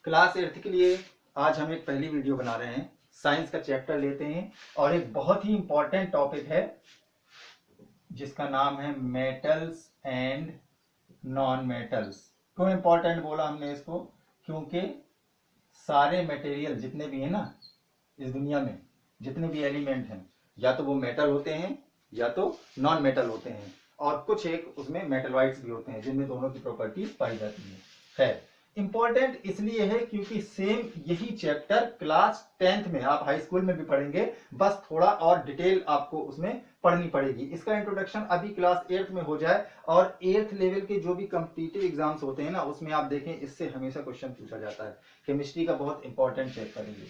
Class 8 के लिए आज हम एक पहली वीडियो बना रहे हैं। साइंस का चैप्टर लेते हैं और एक बहुत ही इंपॉर्टेंट टॉपिक है जिसका नाम है मेटल्स एंड नॉन मेटल्स। क्यों इंपॉर्टेंट बोला हमने इसको? क्योंकि सारे मटेरियल जितने भी हैं ना इस दुनिया में, जितने भी एलिमेंट हैं, या तो वो मेटल होते हैं या तो नॉन मेटल होते हैं, और कुछ एक उसमें मेटलॉइड्स भी होते हैं जिनमें दोनों की प्रॉपर्टीज पाई जाती है। खैर, इंपॉर्टेंट इसलिए है क्योंकि सेम यही चैप्टर क्लास 10th में, आप हाई स्कूल में भी पढ़ेंगे, बस थोड़ा और डिटेल आपको उसमें पढ़नी पड़ेगी। इसका इंट्रोडक्शन अभी क्लास 8th में हो जाए, और 8th लेवल के जो भी कॉम्पिटिटिव एग्जाम्स होते हैं ना, उसमें आप देखें इससे हमेशा क्वेश्चन पूछा जाता है। केमिस्ट्री का बहुत इंपॉर्टेंट चैप्टर है ये।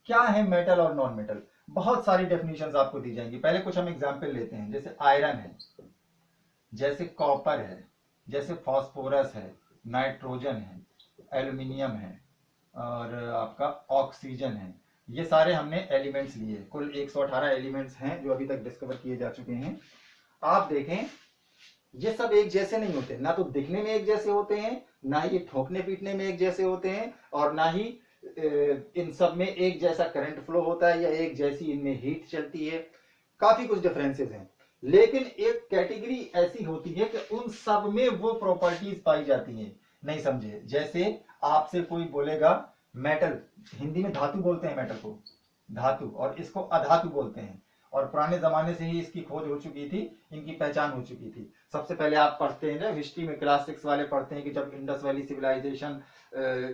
क्या है मेटल और नॉन मेटल? बहुत सारी डेफिनेशंस आपको दी जाएंगी। पहले कुछ हम एग्जाम्पल लेते हैं, जैसे आयरन है, जैसे कॉपर है, जैसे फास्फोरस है, नाइट्रोजन है, एल्यूमिनियम है, और आपका ऑक्सीजन है। ये सारे हमने एलिमेंट्स लिए। कुल 118 एलिमेंट्स हैं जो अभी तक डिस्कवर किए जा चुके हैं। आप देखें, ये सब एक जैसे नहीं होते, ना तो दिखने में एक जैसे होते हैं, ना ही ठोकने पीटने में एक जैसे होते हैं, और ना ही इन सब में एक जैसा करंट फ्लो होता है या एक जैसी इनमें हीट चलती है। काफी कुछ डिफरेंसेस हैं, लेकिन एक कैटेगरी ऐसी होती है कि उन सब में वो प्रॉपर्टीज पाई जाती हैं। नहीं समझे? जैसे आपसे कोई बोलेगा मेटल, हिंदी में धातु बोलते हैं मेटल को, धातु, और इसको अधातु बोलते हैं, और पुराने जमाने से ही इसकी खोज हो चुकी थी, इनकी पहचान हो चुकी थी। सबसे पहले आप पढ़ते हैं ना हिस्ट्री में, क्लास 6 वाले पढ़ते हैं कि जब इंडस वैली सिविलाइजेशन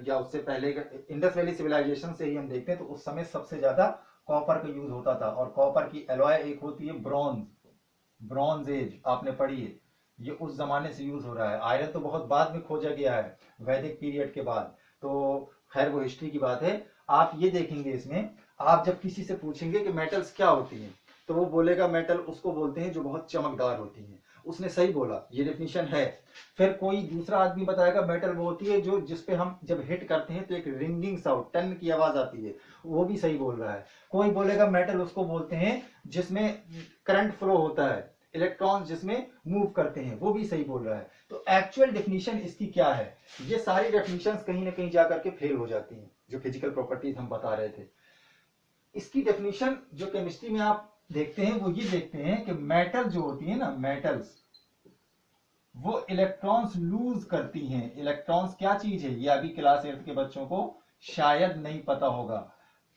या उससे पहले इंडस वैली सिविलाइजेशन से ही हम देखते हैं, तो उस समय सबसे ज्यादा कॉपर का यूज होता था। और कॉपर की एलॉय एक होती है ब्रॉन्ज, ब्रॉन्ज एज आपने पढ़ी है, ये उस जमाने से यूज हो रहा है। आयरन तो बहुत बाद में खोजा गया है, वैदिक पीरियड के बाद। तो खैर वो हिस्ट्री की बात है। आप ये देखेंगे इसमें, आप जब किसी से पूछेंगे कि मेटल्स क्या होती हैं, तो वो बोलेगा मेटल उसको बोलते हैं जो बहुत चमकदार होती है। उसने सही बोला, ये डेफिनेशन है। फिर कोई दूसरा आदमी बताएगा मेटल वो होती है जो जिसपे हम जब हिट करते हैं तो एक रिंगिंग साउंड, टन की आवाज आती है, वो भी सही बोल रहा है। कोई बोलेगा मेटल उसको बोलते हैं जिसमें करंट फ्लो होता है, इलेक्ट्रॉन जिसमें मूव करते हैं, वो भी सही बोल रहा है। तो एक्चुअल डेफिनेशन इसकी क्या है? ये सारी डेफिनेशंस कहीं ना कहीं जाकर के फेल हो जाती हैं, जो फिजिकल प्रॉपर्टीज हम बता रहे थे। इसकी डेफिनेशन जो केमिस्ट्री में आप देखते हैं वो ये देखते हैं कि मेटल जो होती है ना, मेटल्स, वो इलेक्ट्रॉन्स लूज करती हैं। इलेक्ट्रॉन्स क्या चीज है, ये अभी क्लास 8 के बच्चों को शायद नहीं पता होगा।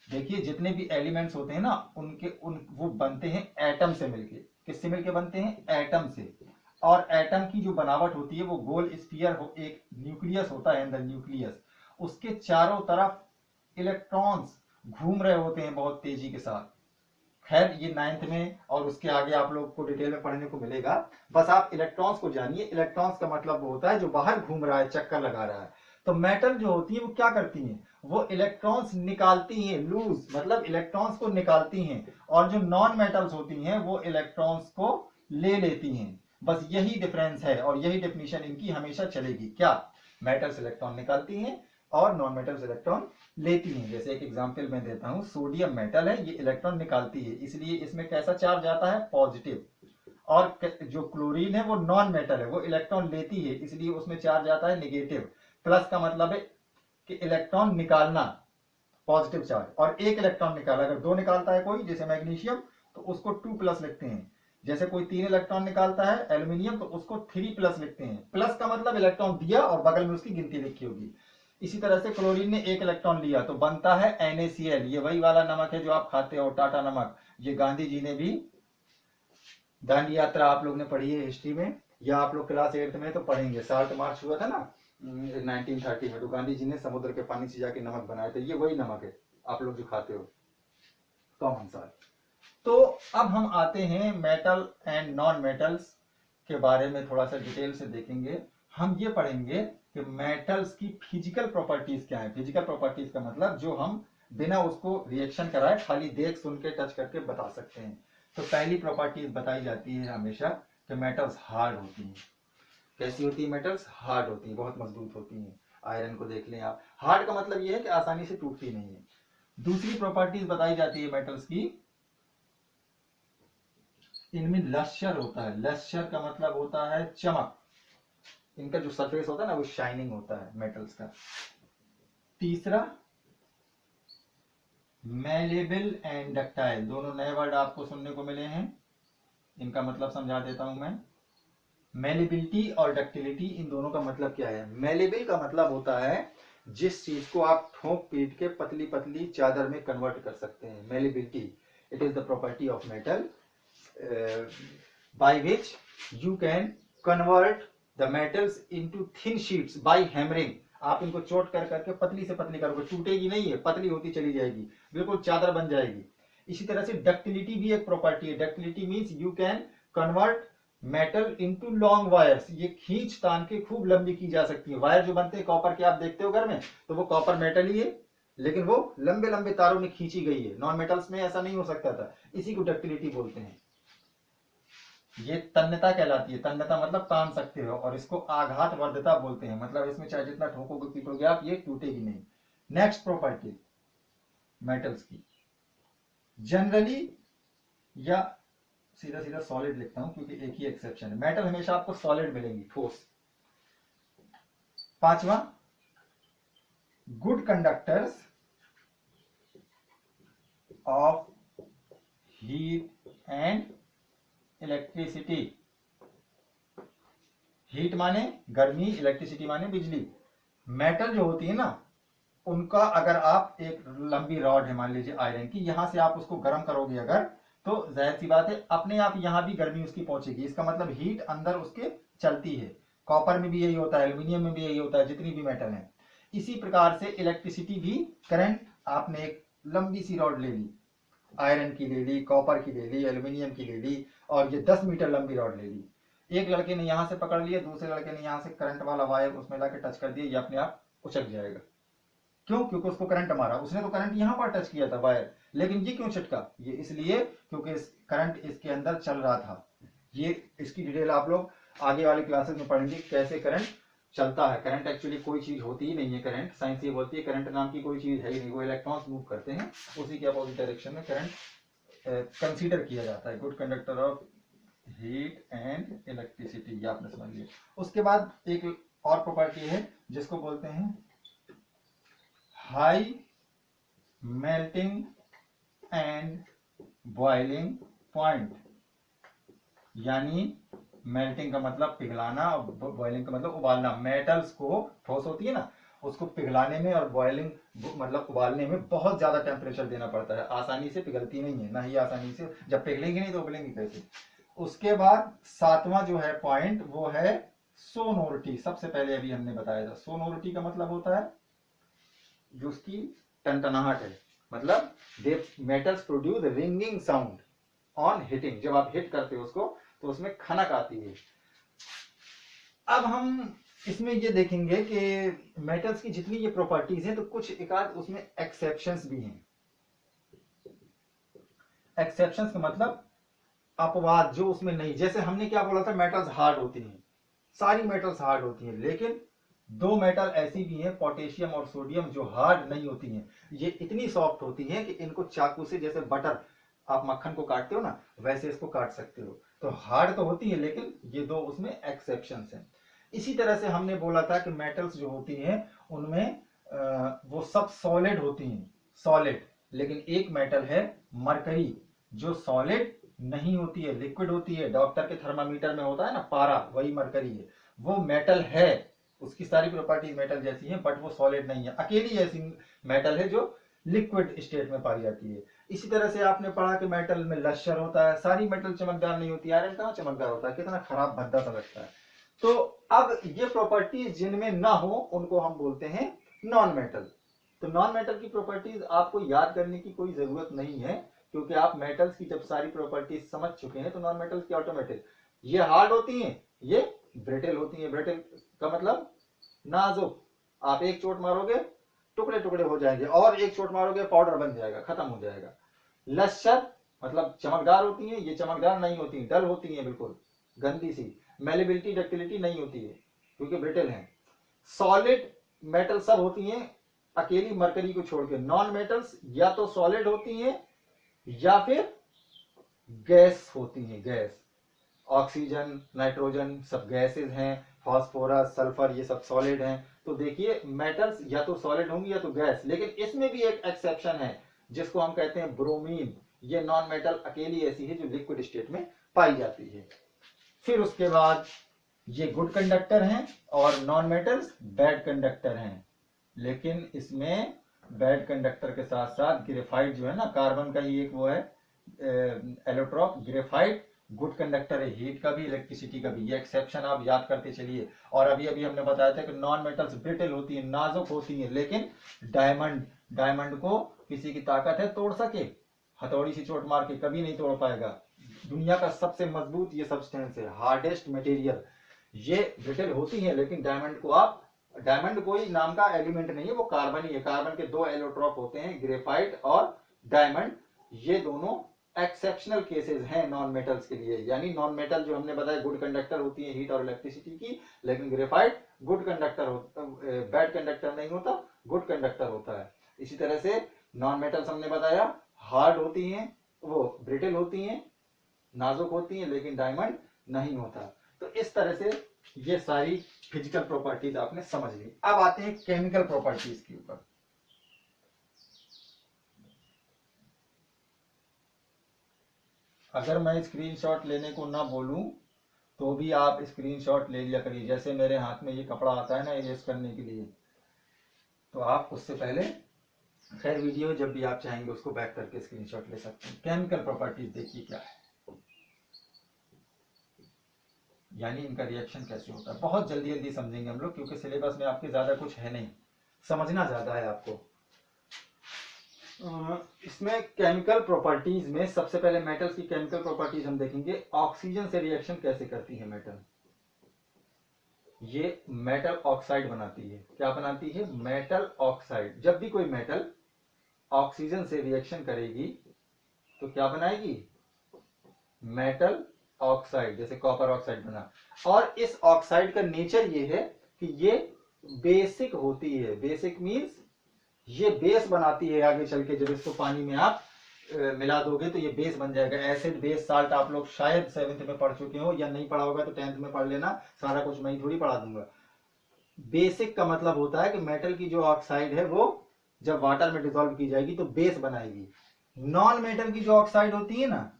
देखिए, जितने भी एलिमेंट्स होते हैं ना, वो बनते हैं एटम से मिलके। किससे मिलके बनते हैं? एटम से। और एटम की जो बनावट होती है वो गोल स्फीयर हो, एक न्यूक्लियस होता है अंदर, न्यूक्लियस, उसके चारों तरफ इलेक्ट्रॉन्स घूम रहे होते हैं बहुत तेजी के साथ। खैर, ये 9th में और उसके आगे आप लोग को डिटेल में पढ़ने को मिलेगा। बस आप इलेक्ट्रॉन्स को जानिए। इलेक्ट्रॉन्स का मतलब वो होता है जो बाहर घूम रहा है, चक्कर लगा रहा है। तो मेटल जो होती है वो क्या करती हैं? वो इलेक्ट्रॉन्स निकालती हैं, लूज मतलब इलेक्ट्रॉन्स को निकालती हैं, और जो नॉन मेटल्स होती हैं वो इलेक्ट्रॉन्स को ले लेती हैं। बस यही डिफरेंस है, और यही डेफिनेशन इनकी हमेशा चलेगी। क्या? मेटल्स इलेक्ट्रॉन निकालती हैं और नॉन मेटल्स इलेक्ट्रॉन लेती हैं। जैसे एक एग्जांपल मैं देता हूं, सोडियम मेटल है, ये इलेक्ट्रॉन निकालती है, इसलिए इसमें कैसा चार्ज आता है? पॉजिटिव। और जो क्लोरीन है वो नॉन मेटल है, वो इलेक्ट्रॉन लेती है, इसलिए उसमें चार्ज आता है नेगेटिव। प्लस का मतलब है कि इलेक्ट्रॉन निकालना, पॉजिटिव चार्ज, और एक इलेक्ट्रॉन निकाला। अगर दो निकालता है कोई, जैसे मैग्नीशियम, तो उसको 2+ लिखते हैं। जैसे कोई 3 इलेक्ट्रॉन निकालता है एल्यूमिनियम, तो उसको 3+ लिखते हैं। प्लस का मतलब इलेक्ट्रॉन दिया और बगल में उसकी गिनती लिखी होगी। इसी तरह से क्लोरीन ने 1 इलेक्ट्रॉन लिया तो बनता है NaCl। ये वही वाला नमक है जो आप खाते हो, टाटा नमक। ये गांधी जी ने भी, दांडी यात्रा आप लोग ने पढ़ी है हिस्ट्री में, या आप लोग क्लास 8th में तो पढ़ेंगे। साल्ट मार्च हुआ था ना 1930 में, तो गांधी जी ने समुद्र के पानी से जाके नमक बनाए थे। ये वही नमक है आप लोग जो खाते हो, कॉमन साल्ट। तो अब हम आते हैं मेटल एंड नॉन मेटल्स के बारे में थोड़ा सा डिटेल से देखेंगे। हम ये पढ़ेंगे कि मेटल्स की फिजिकल प्रॉपर्टीज क्या है। फिजिकल प्रॉपर्टीज का मतलब जो हम बिना उसको रिएक्शन कराए, खाली देख सुन के टच करके बता सकते हैं। तो पहली प्रॉपर्टीज बताई जाती है हमेशा कि मेटल्स हार्ड होती हैं। कैसी होती है? मेटल्स हार्ड होती हैं, बहुत मजबूत होती हैं। आयरन को देख लें आप, हार्ड का मतलब यह है कि आसानी से टूटती नहीं है। दूसरी प्रॉपर्टीज बताई जाती है मेटल्स की, इनमें लश्यर होता है। लश्यर का मतलब होता है चमक। इनका जो सरफेस होता है ना, वो शाइनिंग होता है मेटल्स का। तीसरा मैलेबल एंड डक्टाइल, दोनों नए वर्ड आपको सुनने को मिले हैं, इनका मतलब समझा देता हूं मैं। मेलेबिलिटी और डक्टिलिटी, इन दोनों का मतलब क्या है? मेलेबल का मतलब होता है जिस चीज को आप ठोक पीट के पतली पतली चादर में कन्वर्ट कर सकते हैं, malleability. It is the property of metal by which you can convert the metals into thin sheets by hammering. आप इनको चोट कर करके पतली से पतली करोगे, टूटेगी नहीं है, पतली होती चली जाएगी, बिल्कुल चादर बन जाएगी। इसी तरह से डक्टिलिटी भी एक प्रॉपर्टी है। Ductility means you can convert metal into long wires, ये खींच तान के खूब लंबी की जा सकती है। वायर जो बनते हैं कॉपर के, आप देखते हो घर में, तो वो कॉपर मेटल ही है, लेकिन वो लंबे लंबे तारों में खींची गई है। नॉन मेटल्स में ऐसा नहीं हो सकता था, इसी को डक्टिलिटी बोलते हैं। ये तन्यता कहलाती है। तन्यता मतलब तान सकते हो, और इसको आघात वर्धता बोलते हैं, मतलब इसमें चाहे जितना ठोकोगे पीटोगे आप, ये टूटेगी नहीं। नेक्स्ट प्रॉपर्टी मेटल्स की, जनरली, या सीधा सीधा सॉलिड लिखता हूं क्योंकि एक ही एक्सेप्शन है, मेटल हमेशा आपको सॉलिड मिलेंगी, ठोस। पांचवा, good conductors of heat and electricity. Heat माने गर्मी, इलेक्ट्रिसिटी माने बिजली। मेटल जो होती है ना, उनका अगर आप एक लंबी रॉड है मान लीजिए आयरन की, यहां से आप उसको गर्म करोगे अगर, तो जाहिर सी बात है अपने आप यहां भी गर्मी उसकी पहुंचेगी। इसका मतलब हीट अंदर उसके चलती है। कॉपर में भी यही होता है, एल्यूमिनियम में भी यही होता है, जितनी भी मेटल है। इसी प्रकार से इलेक्ट्रिसिटी भी, करंट, आपने एक लंबी सी रॉड ले ली, आयरन की ले ली, कॉपर की ले ली, एल्यूमिनियम की ले ली, और ये 10 मीटर लंबी रॉड ले ली। एक लड़के ने यहां से पकड़ लिया, दूसरे लड़के ने यहां से करंट वाला वायर उसमें लाके टच कर दिया, ये अपने आप उछक जाएगा। क्यों? क्योंकि उसको करंट मारा, उसने तो करंट यहां पर टच किया था वायर, लेकिन ये क्यों छिटका? ये इसलिए क्योंकि करंट इसके अंदर चल रहा था। ये इसकी डिटेल आप लोग आगे वाली क्लासेस में पढ़ेंगे, कैसे करंट चलता है। करंट एक्चुअली कोई चीज होती ही नहीं है, करंट साइंस ये बोलती है करंट नाम की कोई चीज है ही नहीं, वो इलेक्ट्रॉन्स मूव करते हैं, उसी के अपोजिट डायरेक्शन में करंट कंसीडर किया जाता है। Good conductor of heat and electricity, ये आपने समझ लिया। उसके बाद एक और प्रॉपर्टी है जिसको बोलते हैं high melting and boiling point. यानी मेल्टिंग का मतलब पिघलाना और बॉइलिंग का मतलब उबालना। मेटल्स को, ठोस होती है ना, उसको पिघलाने में और बॉइलिंग मतलब उबालने में बहुत ज्यादा टेम्परेचर देना पड़ता है, आसानी से पिघलती नहीं है, ना ही आसानी से, जब पिघलेंगी नहीं तो उबलेंगी कैसे। उसके बाद सातवां जो है पॉइंट, वो है सोनोरिटी। सबसे पहले अभी हमने बताया था, सोनोरिटी का मतलब होता है जो उसकी टनटनाहट है, मतलब they metals produce ringing sound on hitting. जब आप हिट करते हो उसको तो उसमें खनक आती है। अब हम इसमें ये देखेंगे कि मेटल्स की जितनी ये प्रॉपर्टीज हैं, तो कुछ एक आध उसमें एक्सेप्शंस भी हैं। एक्सेप्शंस का मतलब अपवाद, जो उसमें नहीं। जैसे हमने क्या बोला था, मेटल्स हार्ड होती हैं, सारी मेटल्स हार्ड होती हैं, लेकिन दो मेटल ऐसी भी हैं, पोटेशियम और सोडियम, जो हार्ड नहीं होती हैं। ये इतनी सॉफ्ट होती हैं कि इनको चाकू से, जैसे बटर आप मक्खन को काटते हो ना, वैसे इसको काट सकते हो। तो हार्ड तो होती है, लेकिन ये दो उसमें एक्सेप्शंस हैं। इसी तरह से हमने बोला था कि मेटल्स जो होती हैं उनमें वो सब सॉलिड होती हैं, सॉलिड। लेकिन एक मेटल है मरकरी, जो सॉलिड नहीं होती है, लिक्विड होती है। डॉक्टर के थर्मामीटर में होता है ना पारा, वही मरकरी है, वो मेटल है। उसकी सारी प्रॉपर्टीज मेटल जैसी हैं, बट वो सॉलिड नहीं है, अकेली ऐसी मेटल है जो लिक्विड स्टेट में पाई जाती है। इसी तरह से आपने पढ़ा कि मेटल में लश्यर होता है, सारी मेटल चमकदार नहीं होती। आयरन कहाँ चमकदार होता है, कितना खराब भद्दा सा लगता है। तो अब ये प्रॉपर्टीज जिनमें ना हो उनको हम बोलते हैं नॉन मेटल। तो नॉन मेटल की प्रॉपर्टीज आपको याद करने की कोई जरूरत नहीं है, क्योंकि आप मेटल्स की जब सारी प्रॉपर्टीज समझ चुके हैं, तो नॉन मेटल्स की ऑटोमेटिक, ये हार्ड होती हैं, ये ब्रिटल होती हैं। ब्रिटल का मतलब नाजुक, आप एक चोट मारोगे टुकड़े टुकड़े हो जाएंगे, और एक चोट मारोगे पाउडर बन जाएगा, खत्म हो जाएगा। लश्यर मतलब चमकदार होती हैं, ये चमकदार नहीं होती, डल होती हैं, बिल्कुल गंदी सी। मेलेबिलिटी, डक्टिलिटी नहीं होती है क्योंकि ब्रिटल हैं। सॉलिड मेटल सब होती हैं अकेली मरकरी को छोड़ के। नॉन मेटल्स या तो सॉलिड होती हैं या फिर गैस होती हैं, गैस। ऑक्सीजन, नाइट्रोजन सब गैसेस हैं, फास्फोरस, सल्फर, ये सब सॉलिड हैं। तो देखिए मेटल्स या तो सॉलिड होंगी या तो गैस, लेकिन इसमें भी एक एक्सेप्शन है जिसको हम कहते हैं ब्रोमीन। ये नॉन मेटल अकेली ऐसी है जो लिक्विड स्टेट में पाई जाती है। फिर उसके बाद ये गुड कंडक्टर हैं और नॉन मेटल्स बैड कंडक्टर हैं। लेकिन इसमें बैड कंडक्टर के साथ साथ ग्रेफाइट जो है ना, कार्बन का ही एक वो है एलोट्रॉप, ग्रेफाइट गुड कंडक्टर है, हीट का भी इलेक्ट्रिसिटी का भी। ये एक्सेप्शन आप याद करते चलिए। और अभी अभी हमने बताया था कि नॉन मेटल्स ब्रिटल होती है, नाजुक होती है, लेकिन डायमंड को किसी की ताकत है तोड़ सके, हथौड़ी से चोट मार के कभी नहीं तोड़ पाएगा। दुनिया का सबसे मजबूत ये सब्सटेंस है, हार्डेस्ट मटेरियल। ये ब्रिटल होती है, लेकिन डायमंड कोई नाम का एलिमेंट नहीं है, वो कार्बन ही है। कार्बन के दो एलोट्रॉप होते हैं, ग्रेफाइट और डायमंड। ये दोनों एक्सेप्शनल केसेस हैं नॉन मेटल्स के लिए। यानी नॉन मेटल जो हमने बताया गुड कंडक्टर होती है हीट और इलेक्ट्रिसिटी की, लेकिन graphite good conductor bad conductor नहीं होता, गुड कंडक्टर होता है। इसी तरह से नॉन मेटल्स हमने बताया हार्ड होती हैं, वो ब्रिटल होती हैं, नाजुक होती हैं, लेकिन डायमंड नहीं होता। तो इस तरह से ये सारी फिजिकल प्रॉपर्टीज आपने समझ ली। अब आते हैं केमिकल प्रॉपर्टीज के ऊपर। अगर मैं स्क्रीनशॉट लेने को ना बोलूं तो भी आप स्क्रीनशॉट ले लिया करिए। जैसे मेरे हाथ में ये कपड़ा आता है ना इरेज करने के लिए, तो आप उससे पहले खैर वीडियो जब भी आप चाहेंगे उसको बैक करके स्क्रीनशॉट ले सकते हैं। केमिकल प्रॉपर्टीज देखिए क्या है, यानी इनका रिएक्शन कैसे होता है। बहुत जल्दी जल्दी समझेंगे हम लोग, क्योंकि सिलेबस में आपके ज्यादा कुछ है नहीं, समझना ज्यादा है आपको। इसमें केमिकल प्रॉपर्टीज में सबसे पहले मेटल्स की केमिकल प्रॉपर्टीज हम देखेंगे। ऑक्सीजन से रिएक्शन कैसे करती है मेटल, ये मेटल ऑक्साइड बनाती है। क्या बनाती है? Metal oxide. जब भी कोई मेटल ऑक्सीजन से रिएक्शन करेगी तो क्या बनाएगी? Metal oxide. जैसे कॉपर ऑक्साइड बना। और इस ऑक्साइड का नेचर ये है कि ये बेसिक होती है। बेसिक मींस ये बेस बनाती है आगे चल के। जब इसको पानी में आप मिला दोगे तो ये बेस बन जाएगा। एसिड बेस साल्ट आप लोग शायद 7th में पढ़ चुके हो, या नहीं पढ़ा होगा तो 10th में पढ़ लेना। सारा कुछ मैं ही थोड़ी पढ़ा दूंगा। बेसिक का मतलब होता है कि मेटल की जो ऑक्साइड है वो जब वाटर में डिसॉल्व की जाएगी तो बेस बनाएगी। नॉन मेटल की जो ऑक्साइड होती है ना,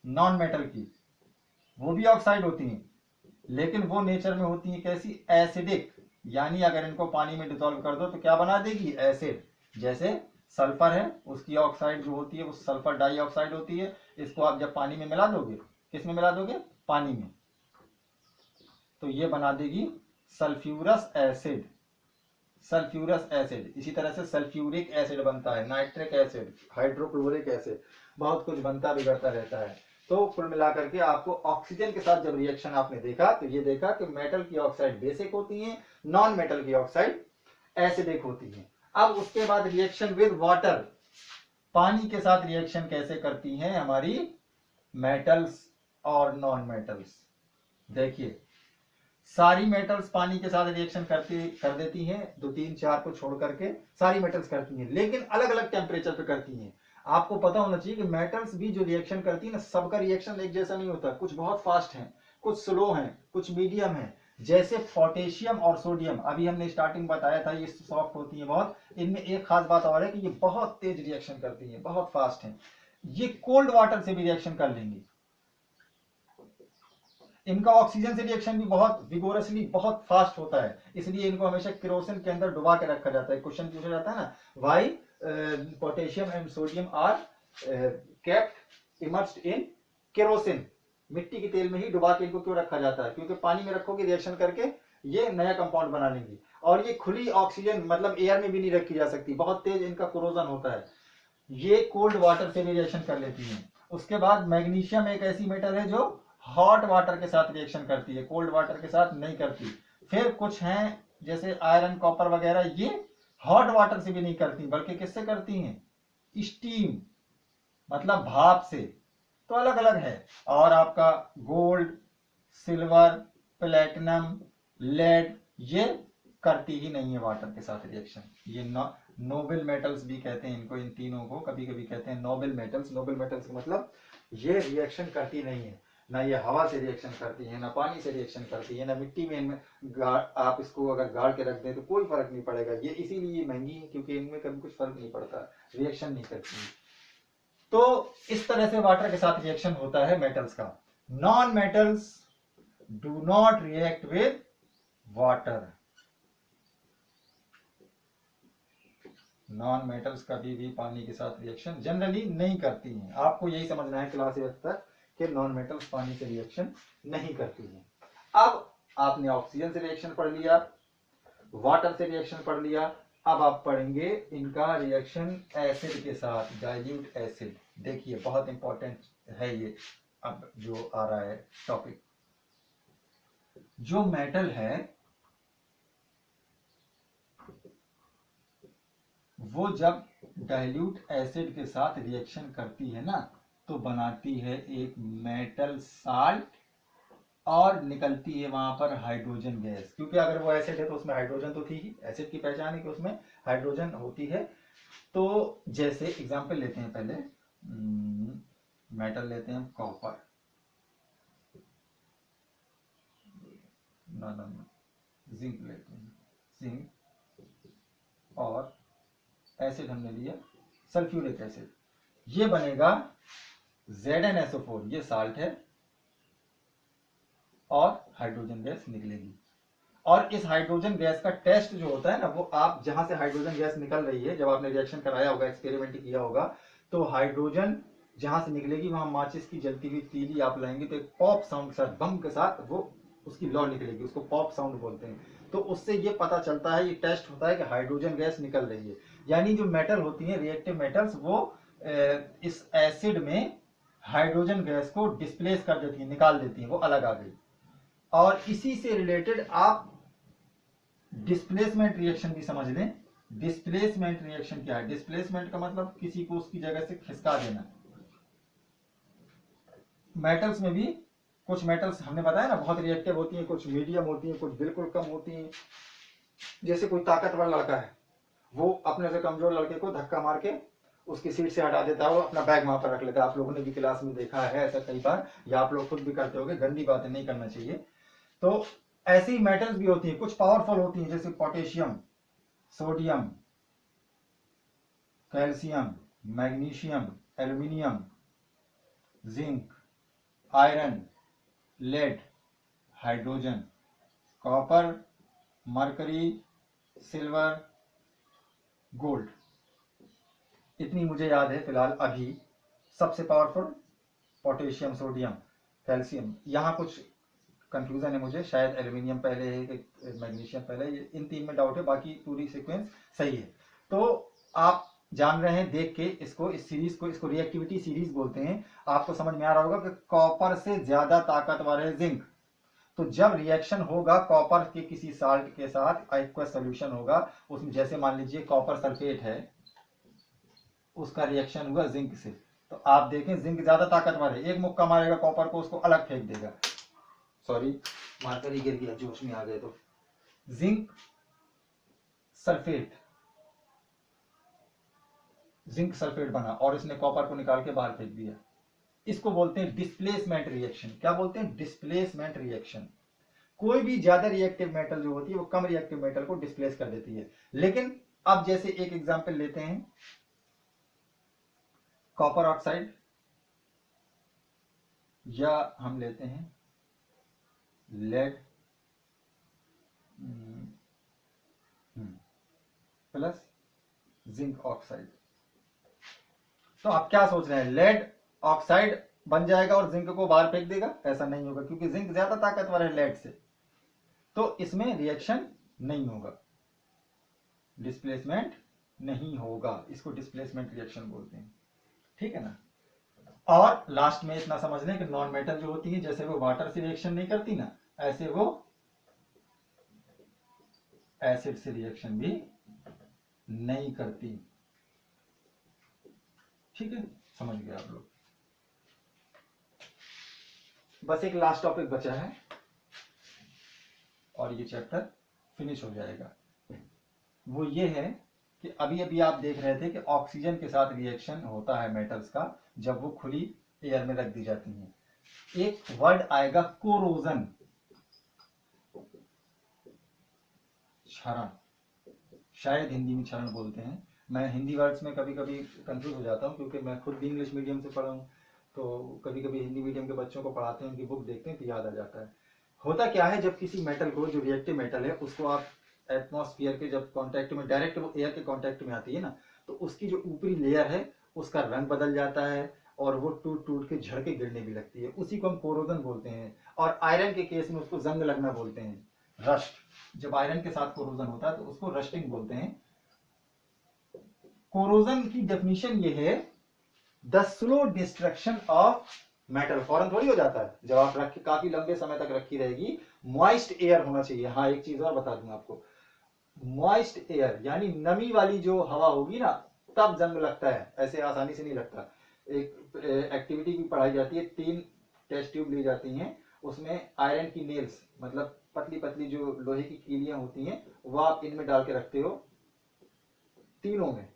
नॉन मेटल की, वो भी ऑक्साइड होती है, लेकिन वो नेचर में होती है कैसी? एसिडिक। यानी अगर इनको पानी में डिसॉल्व कर दो तो क्या बना देगी? एसिड। जैसे सल्फर है, उसकी ऑक्साइड जो होती है वो सल्फर डाइऑक्साइड होती है। इसको आप जब पानी में मिला दोगे, किस में मिला दोगे? पानी में, तो ये बना देगी सल्फ्यूरस एसिड। Sulphurous acid. इसी तरह से सल्फ्यूरिक एसिड बनता है, नाइट्रिक एसिड, हाइड्रोक्लोरिक एसिड, बहुत कुछ बनता बिगड़ता रहता है। तो कुल मिलाकर के आपको ऑक्सीजन के साथ जब रिएक्शन आपने देखा तो ये देखा कि मेटल की ऑक्साइड बेसिक होती है, नॉन मेटल की ऑक्साइड एसिडिक होती है। अब उसके बाद रिएक्शन विद वाटर, पानी के साथ रिएक्शन कैसे करती हैं हमारी मेटल्स और नॉन मेटल्स। देखिए सारी मेटल्स पानी के साथ रिएक्शन कर देती हैं, 2 3 4 को छोड़ करके सारी मेटल्स करती हैं, लेकिन अलग अलग टेम्परेचर पे करती हैं। आपको पता होना चाहिए कि मेटल्स भी जो रिएक्शन करती है ना, सबका रिएक्शन एक जैसा नहीं होता। कुछ बहुत फास्ट है, कुछ स्लो है, कुछ मीडियम है। जैसे पोटेशियम और सोडियम, अभी हमने स्टार्टिंग बताया था, ये सॉफ्ट होती है बहुत। इनमें एक खास बात और है कि ये बहुत तेज रिएक्शन करती है, बहुत फास्ट है। ये कोल्ड वाटर से भी रिएक्शन कर लेंगी। इनका ऑक्सीजन से रिएक्शन भी बहुत विगोरसली, बहुत फास्ट होता है। इसलिए इनको हमेशा केरोसिन के अंदर डुबा के रखा जाता है। क्वेश्चन पूछा जाता है ना, why potassium and sodium are kept immersed in kerosene. मिट्टी के तेल में ही डुबा के इनको क्यों रखा जाता है? क्योंकि पानी में रखोगे रिएक्शन करके ये नया कंपाउंड बना लेंगी। और ये खुली ऑक्सीजन मतलब एयर में भी नहीं रखी जा सकती, बहुत तेज इनका कोरोजन होता है। ये कोल्ड वाटर से भी रिएक्शन कर लेती है। उसके बाद मैग्नीशियम एक ऐसी मेटल है जो हॉट वाटर के साथ रिएक्शन करती है, कोल्ड वाटर के साथ नहीं करती। फिर कुछ हैं जैसे आयरन, कॉपर वगैरह, ये हॉट वाटर से भी नहीं करती, बल्कि किससे करती हैं? स्टीम, मतलब भाप से। तो अलग अलग है। और आपका गोल्ड, सिल्वर, प्लेटिनम, लेड, ये करती ही नहीं है वाटर के साथ रिएक्शन। ये नोबल मेटल्स भी कहते हैं इनको, इन तीनों को कभी कभी कहते हैं नोबल मेटल्स। नोबल मेटल्स का मतलब ये रिएक्शन करती नहीं है। ना ये हवा से रिएक्शन करती है, ना पानी से रिएक्शन करती है, ना मिट्टी में इनमें आप इसको अगर गाड़ के रख दें तो कोई फर्क नहीं पड़ेगा। ये इसीलिए महंगी है क्योंकि इनमें कभी कुछ फर्क नहीं पड़ता, रिएक्शन नहीं करती। तो इस तरह से वाटर के साथ रिएक्शन होता है मेटल्स का। Non metals do not react with water. Non metals कभी भी पानी के साथ रिएक्शन जनरली नहीं करती हैं। आपको यही समझना है क्लास 8 तक कि नॉन मेटल्स पानी से रिएक्शन नहीं करती हैं। अब आपने ऑक्सीजन से रिएक्शन पढ़ लिया, वाटर से रिएक्शन पढ़ लिया, अब आप पढ़ेंगे इनका रिएक्शन एसिड के साथ, डाइल्यूट एसिड। देखिए बहुत इंपॉर्टेंट है ये अब जो आ रहा है टॉपिक। जो मेटल है वो जब डाइल्यूट एसिड के साथ रिएक्शन करती है ना तो बनाती है एक मेटल साल्ट और निकलती है वहां पर हाइड्रोजन गैस। क्योंकि अगर वो एसिड है तो उसमें हाइड्रोजन तो थी ही, एसिड की पहचान है कि उसमें हाइड्रोजन होती है। तो जैसे एग्जांपल लेते हैं, पहले मेटल लेते हैं कॉपर, जिंक लेते हैं, जिंक, और एसिड हमने लिया सल्फ्यूरिक एसिड। ये बनेगा ZnSO4, ये साल्ट है और हाइड्रोजन गैस निकलेगी। और इस हाइड्रोजन गैस का टेस्ट जो होता है ना, वो आप जहां से हाइड्रोजन गैस निकल रही है, जब आपने रिएक्शन कराया होगा, एक्सपेरिमेंट किया होगा, तो हाइड्रोजन जहां से निकलेगी वहां माचिस की जलती हुई तीली आप लाएंगे तो एक पॉप साउंड के साथ, बम के साथ वो उसकी लौ निकलेगी, उसको पॉप साउंड बोलते हैं। तो उससे ये पता चलता है, ये टेस्ट होता है कि हाइड्रोजन गैस निकल रही है। यानी जो मेटल होती है रिएक्टिव मेटल्स, वो इस एसिड में हाइड्रोजन गैस को डिस्प्लेस कर देती है, निकाल देती है, वो अलग आ गई। और इसी से रिलेटेड आप डिस्प्लेसमेंट रिएक्शन भी समझ लें। डिस्प्लेसमेंट रिएक्शन क्या है? डिस्प्लेसमेंट का मतलब किसी को उसकी जगह से खिसका देना। मेटल्स में भी कुछ मेटल्स हमने बताया ना बहुत रिएक्टिव होती हैं, कुछ मीडियम होती हैं, कुछ बिल्कुल कम होती हैं। जैसे कोई ताकतवर लड़का है, वो अपने से कमजोर लड़के को धक्का मार के उसकी सीट से हटा देता है, वो अपना बैग वहां पर रख लेता है। आप लोगों ने भी क्लास में देखा है ऐसा कई बार, या आप लोग खुद भी करते होंगे। गंदी बातें नहीं करना चाहिए। तो ऐसी मेटल्स भी होती हैं, कुछ पावरफुल होती हैं, जैसे potassium, sodium, calcium, magnesium, aluminium, zinc, iron, lead, hydrogen, copper, mercury, silver, gold. इतनी मुझे याद है फिलहाल अभी। सबसे पावरफुल पोटेशियम, सोडियम, कैल्शियम। यहाँ कुछ कंफ्यूजन है मुझे, शायद एल्यूमिनियम पहले है कि मैग्नीशियम पहले, इन तीन में डाउट है, बाकी पूरी सीक्वेंस सही है। तो आप जान रहे हैं देख के इसको, इस सीरीज को, इसको रिएक्टिविटी सीरीज बोलते हैं। आपको समझ में आ रहा होगा कि कॉपर से ज्यादा ताकतवर है जिंक। तो जब रिएक्शन होगा कॉपर के किसी साल्ट के साथ, एक्वस सोल्यूशन होगा उसमें, जैसे मान लीजिए कॉपर सल्फेट है, उसका रिएक्शन हुआ जिंक से, तो आप देखें जिंक ज्यादा ताकतवर है। एक मुक्का मारेगा कॉपर को, उसको अलग फेंक देगा। सॉरी, मार्कर ही गिर गया, जोश में आ गए। तो जिंक सल्फेट, जिंक सल्फेट बना और इसने कॉपर को निकाल के बाहर फेंक दिया। इसको बोलते हैं डिस्प्लेसमेंट रिएक्शन। क्या बोलते हैं? Displacement reaction. कोई भी ज्यादा रिएक्टिव मेटल जो होती है वो कम रिएक्टिव मेटल को डिस्प्लेस कर देती है। लेकिन अब जैसे एक एग्जांपल लेते हैं, कॉपर ऑक्साइड, या हम लेते हैं लेड प्लस जिंक ऑक्साइड। तो आप क्या सोच रहे हैं, लेड ऑक्साइड बन जाएगा और जिंक को बाहर फेंक देगा? ऐसा नहीं होगा, क्योंकि जिंक ज्यादा ताकतवर है लेड से। तो इसमें रिएक्शन नहीं होगा, डिस्प्लेसमेंट नहीं होगा। इसको डिस्प्लेसमेंट रिएक्शन बोलते हैं। ठीक है ना? और लास्ट में इतना समझ लें कि नॉन मेटल जो होती है, जैसे वो वाटर से रिएक्शन नहीं करती ना, ऐसे वो एसिड से रिएक्शन भी नहीं करती। ठीक है, समझ गए आप लोग? बस एक लास्ट टॉपिक बचा है और ये चैप्टर फिनिश हो जाएगा। वो ये है कि अभी अभी आप देख रहे थे कि ऑक्सीजन के साथ रिएक्शन होता है मेटल्स का, जब वो खुली एयर में रख दी जाती हैं। एक वर्ड आएगा कोरोजन, क्षरण, शायद हिंदी में क्षरण बोलते हैं। मैं हिंदी वर्ड्स में कभी कभी कंफ्यूज हो जाता हूँ क्योंकि मैं खुद भी इंग्लिश मीडियम से पढ़ा हूँ, तो कभी कभी हिंदी मीडियम के बच्चों को पढ़ाते हैं, उनकी बुक देखते हैं तो याद आ जाता है। होता क्या है, जब किसी मेटल को, जो रिएक्टिव मेटल है, उसको आप एटमॉस्फेयर के जब कांटेक्ट में, डायरेक्ट वो एयर के कांटेक्ट में आती है ना, तो उसकी जो ऊपरी लेयर है उसका रंग बदल जाता है और वो टूट टूट के झड़ के गिरने भी लगती है, उसी को हम कोरोजन बोलते हैं। और आयरन के केस में उसको जंग लगना बोलते हैं, रस्ट। जब आयरन के साथ कोरोजन होता है तो उसको रस्टिंग बोलते हैं। कोरोजन की डेफिनेशन ये है, the slow destruction of metal. फौरन थोड़ी हो जाता है, जब आप रख काफी लंबे समय तक रखी रहेगी, मॉइस्ट एयर होना चाहिए। हाँ, एक चीज और बता दूं आपको, मॉइस्ट एयर यानी नमी वाली जो हवा होगी ना, तब जंग लगता है, ऐसे आसानी से नहीं लगता। एक एक्टिविटी भी पढ़ाई जाती है, 3 टेस्ट ट्यूब ली जाती हैं, उसमें आयरन की नेल्स, मतलब पतली पतली जो लोहे की कीलियां होती हैं, वो आप इनमें डाल के रखते हो, तीनों में,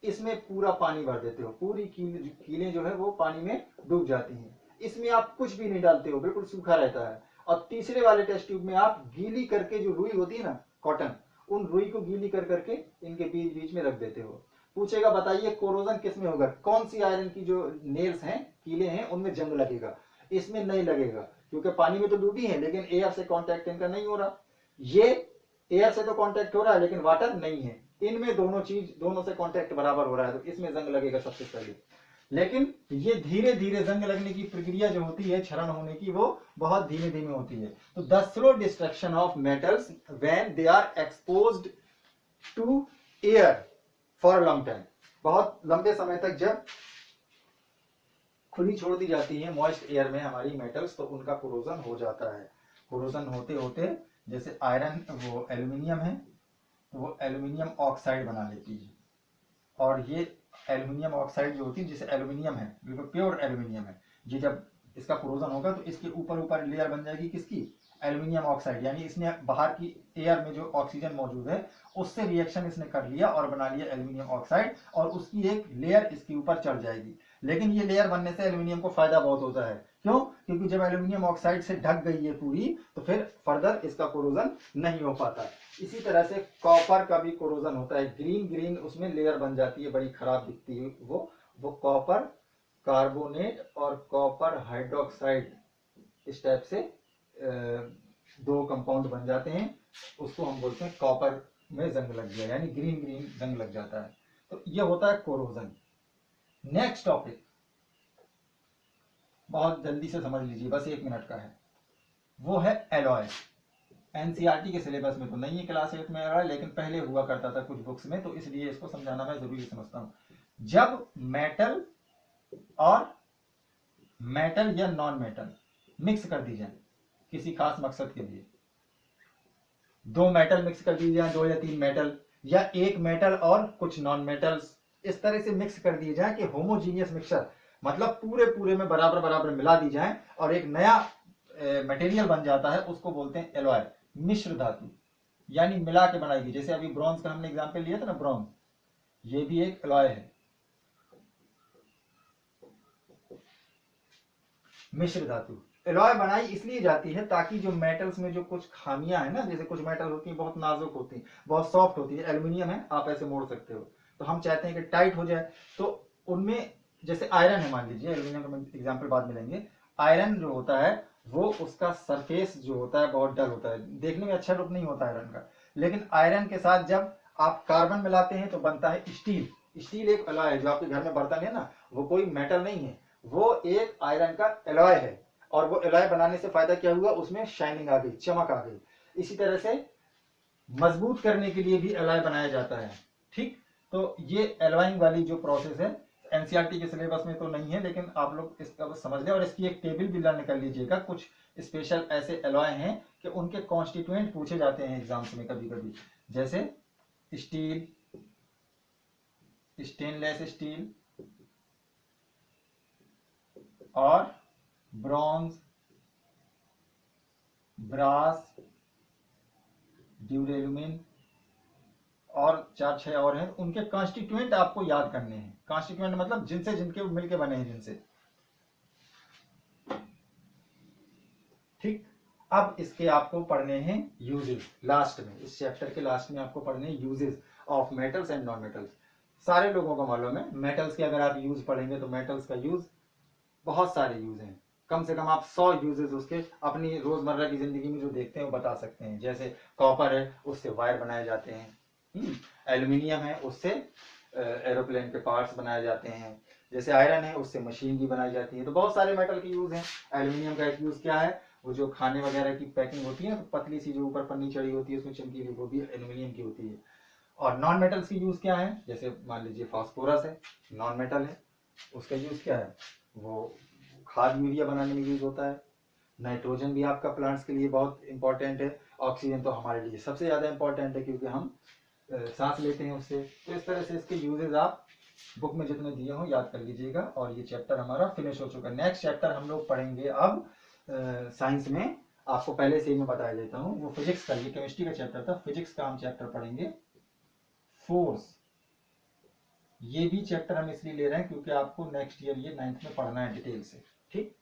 इसमें पूरा पानी भर देते हो, पूरी कीलें जो है वो पानी में डूब जाती हैं, इसमें आप कुछ भी नहीं डालते हो, बिल्कुल सूखा रहता है। और तीसरे वाले टेस्ट ट्यूब में आप गीली करके, जो रुई होती है ना, कॉटन, उन रुई को गीली कर करके इनके बीच बीच में रख देते हो। पूछेगा बताइए कोरोजन किस में होगा, कौन सी आयरन की जो नेल्स हैं, कीले हैं, उनमें जंग लगेगा? इसमें नहीं लगेगा, क्योंकि पानी में तो डूबी है लेकिन एयर से कांटेक्ट इनका नहीं हो रहा। ये एयर से तो कांटेक्ट हो रहा है लेकिन वाटर नहीं है, इनमें दोनों से कांटेक्ट बराबर हो रहा है, तो इसमें जंग लगेगा सबसे पहले। लेकिन ये धीरे धीरे जंग लगने की प्रक्रिया जो होती है, क्षरण होने की, वो बहुत धीमे धीमे होती है। तो the slow destruction of metals when they are exposed to air for long time, बहुत लंबे समय तक जब खुली छोड़ दी जाती है मॉइस्ट एयर में हमारी मेटल्स, तो उनका कोरोजन हो जाता है। कोरोजन होते होते, जैसे आयरन, वो एल्यूमिनियम है, तो वो एल्यूमिनियम ऑक्साइड बना लेती है। और ये एल्यूमिनियम ऑक्साइड जो होती है, जैसे एल्यूमिनियम है, बिल्कुल प्योर एल्यूमिनियम है, ये जब इसका कोरोजन होगा तो इसके ऊपर ऊपर लेयर बन जाएगी किसकी, एल्यूमिनियम ऑक्साइड, यानी इसने बाहर की एयर में जो ऑक्सीजन मौजूद है उससे रिएक्शन इसने कर लिया और बना लिया एल्यूमिनियम ऑक्साइड, और उसकी एक लेयर इसके ऊपर चढ़ जाएगी। लेकिन ये लेयर बनने से एल्यूमिनियम को फायदा बहुत होता है, क्यों? क्योंकि जब एल्यूमिनियम ऑक्साइड से ढक गई है पूरी, तो फिर फर्दर इसका कोरोजन नहीं हो पाता। इसी तरह से कॉपर का भी कोरोजन होता है, ग्रीन ग्रीन उसमें लेयर बन जाती है, बड़ी खराब दिखती है वो कॉपर कार्बोनेट और कॉपर हाइड्रोक्साइड, इस टाइप से 2 कंपाउंड बन जाते हैं, उसको हम बोलते हैं कॉपर में जंग लग गया, यानी ग्रीन ग्रीन जंग लग जाता है। तो ये होता है कोरोजन। नेक्स्ट टॉपिक बहुत जल्दी से समझ लीजिए, बस 1 मिनट का है, वो है एलॉय। एनसीईआरटी के सिलेबस में तो नहीं है क्लास 8 में एलॉय, लेकिन पहले हुआ करता था कुछ बुक्स में, तो इसलिए इसको समझाना मैं जरूरी समझता हूं। जब मेटल और मेटल या नॉन मेटल मिक्स कर दी जाए किसी खास मकसद के लिए, 2 मेटल मिक्स कर दिए जाए, 2 या 3 मेटल, या 1 मेटल और कुछ नॉन मेटल्स, इस तरह से मिक्स कर दिए जाए कि होमोजीनियस मिक्सचर, मतलब पूरे पूरे में बराबर बराबर मिला दी जाए और एक नया मटेरियल बन जाता है, उसको बोलते हैं एलॉय, मिश्र धातु, यानी मिला के बनाई गई। जैसे अभी ब्रॉन्ज का हमने एग्जांपल लिया था ना, ब्रॉन्ज, ये भी एक एलॉय है, मिश्र धातु। एलॉय बनाई इसलिए जाती है ताकि जो मेटल्स में जो कुछ खामियां है ना, जैसे कुछ मेटल होती है बहुत नाजुक होती है, बहुत सॉफ्ट होती है, एल्यूमिनियम है आप ऐसे मोड़ सकते हो, तो हम चाहते हैं कि टाइट हो जाए, तो उनमें जैसे आयरन है, मान लीजिए, एल्यूमिनियम का एग्जाम्पल बाद में लेंगे। आयरन जो होता है वो, उसका सरफेस जो होता है बहुत डल होता है, देखने में अच्छा लुक नहीं होता आयरन का, लेकिन आयरन के साथ जब आप कार्बन मिलाते हैं तो बनता है स्टील। स्टील एक एलॉय है, जो आपके घर में बर्तन है ना, वो कोई मेटल नहीं है, वो एक आयरन का एलॉय है। और वो एलॉय बनाने से फायदा क्या हुआ, उसमें शाइनिंग आ गई, चमक आ गई। इसी तरह से मजबूत करने के लिए भी एलॉय बनाया जाता है, ठीक। तो ये एलॉइंग वाली जो प्रोसेस है, एनसीईआरटी के सिलेबस में तो नहीं है, लेकिन आप लोग इसका बस समझ लें, और इसकी एक टेबल भी निकाल लीजिएगा। कुछ स्पेशल ऐसे एलॉय हैं कि उनके कॉन्स्टिट्यूएंट पूछे जाते हैं एग्जाम्स में कभी कभी, जैसे स्टील, स्टेनलेस स्टील, और ब्रॉन्ज, ब्रास, ड्यूरेलुमिन, और 4-6 और हैं। उनके कॉन्स्टिट्यूएंट आपको याद करने हैं। कॉन्स्टिट्यूएंट मतलब जिनसे, जिनके मिलके बने हैं, जिनसे। ठीक। अब इसके आपको पढ़ने हैं यूजेस, लास्ट में इस चैप्टर के लास्ट में आपको पढ़ने हैं uses of metals and non metals. सारे लोगों को मालूम है मेटल्स के अगर आप यूज पढ़ेंगे तो मेटल्स का यूज बहुत सारे यूज हैं, कम से कम आप 100 यूजेस उसके अपनी रोजमर्रा की जिंदगी में जो देखते हैं वो बता सकते हैं। जैसे कॉपर है उससे वायर बनाए जाते हैं, एल्यूमिनियम है उससे एरोप्लेन के पार्ट्स बनाए जाते हैं, जैसे आयरन है उससे मशीन भी बनाई जाती है। तो बहुत सारे मेटल के यूज हैं। एल्यूमिनियम का एक यूज क्या है, वो जो खाने वगैरह की पैकिंग होती है तो पतली सी जो ऊपर पन्नी चढ़ी होती है उसमें चमकीली, वो भी एल्यूमिनियम की होती है। और नॉन मेटल्स की यूज क्या है, जैसे मान लीजिए फास्फोरस है, नॉन मेटल है, उसका यूज क्या है, वो खाद यूरिया बनाने में यूज होता है। नाइट्रोजन भी आपका प्लांट्स के लिए बहुत इंपॉर्टेंट है। ऑक्सीजन तो हमारे लिए सबसे ज्यादा इंपॉर्टेंट है क्योंकि हम सांस लेते हैं उससे। तो इस तरह से इसके यूजेस आप बुक में जितने दिए हो याद कर लीजिएगा। और ये चैप्टर हमारा फिनिश हो चुका है। नेक्स्ट चैप्टर हम लोग पढ़ेंगे अब साइंस में, आपको पहले से ही मैं बताया देता हूँ, वो फिजिक्स का, ये केमिस्ट्री का चैप्टर था, फिजिक्स का हम चैप्टर पढ़ेंगे फोर्स। ये भी चैप्टर हम इसलिए ले रहे हैं क्योंकि आपको नेक्स्ट ईयर ये 9th में पढ़ना है डिटेल से। ठीक।